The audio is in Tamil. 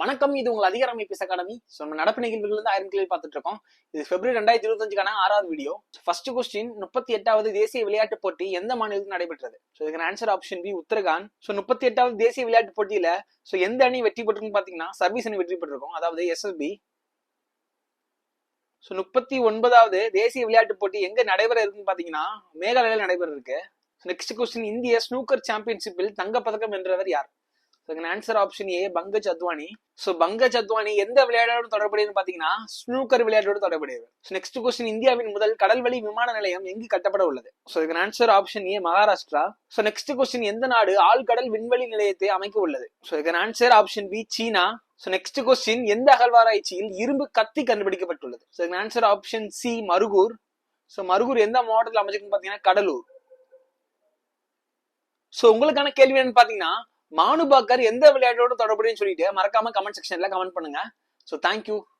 வணக்கம், இது உங்கள் அதிகாரம் ஐபிஎஸ் அகாடமி. நம்ம நடப்பு நிகழ்வுகள் இருந்து 1000 கேள்வி பார்த்துட்டு இருக்கோம். இது பிப்ரவரி 2025க்கான 6வது வீடியோ. ஃபர்ஸ்ட் கொஸ்டின், 38வது தேசிய விளையாட்டுப் போட்டி எந்த மாநிலத்தில் நடைபெற்றது? இதுக்கான ஆன்சர் ஆப்ஷன் பி, உத்தரகாண்ட். 38வது தேசிய விளையாட்டுப் போட்டியில எந்த அணி வெற்றி பெற்றிருக்குன்னு பாத்தீங்கன்னா சர்வீஸ் அணி வெற்றி பெற்றிருக்கும், அதாவது எஸ்எஸ்பி. 39வது தேசிய விளையாட்டுப் போட்டி எங்க நடைபெற இருக்குன்னு பாத்தீங்கன்னா மேகாலயாவில் நடைபெற இருக்கு. நெக்ஸ்ட் கொஸ்டின், இந்திய ஸ்னூக்கர் சாம்பியன்ஷிப்பில் தங்கப்பதக்கம் வென்றவர் யார்? Answer option A, Pankaj Advani. Pankaj Advani எந்த விளையாட்டோடு தொடர்புடையது பாத்தீங்கன்னா ஸ்னூக்கர் விளையாட்டோடு தொடர்புடையது. நெக்ஸ்ட் கொஸ்டின், இந்தியாவின் முதல் கடல்வழி விமான நிலையம் எங்கு கட்டப்பட உள்ளது? இதுக்கு answer option A, Maharashtra. Next question, எந்த நாடு ஆழ்கடல் விண்வெளி நிலையத்தை அமைக்க உள்ளது? இதுக்கு ஆன்சர் ஆப்ஷன் பி, சீனா. நெக்ஸ்ட் கொஸ்டின், எந்த அகழ்வாராய்ச்சியில் இரும்பு கத்தி கண்டுபிடிக்கப்பட்டுள்ளது? இதுக்கு ஆன்சர் ஆப்ஷன் சி, மருகூர். மருகூர் எந்த மாவட்டத்தில் அமைச்சிருக்குன்னு பாத்தீங்கன்னா கடலூர். உங்களுக்கான கேள்வி என்னன்னு பாத்தீங்கன்னா மானு பாக்கர் எந்த விளையாட்டோட தொடர்புடையன்னு சொல்லிட்டு மறக்காம கமெண்ட் செக்ஷன்ல கமெண்ட் பண்ணுங்க. தேங்க்யூ.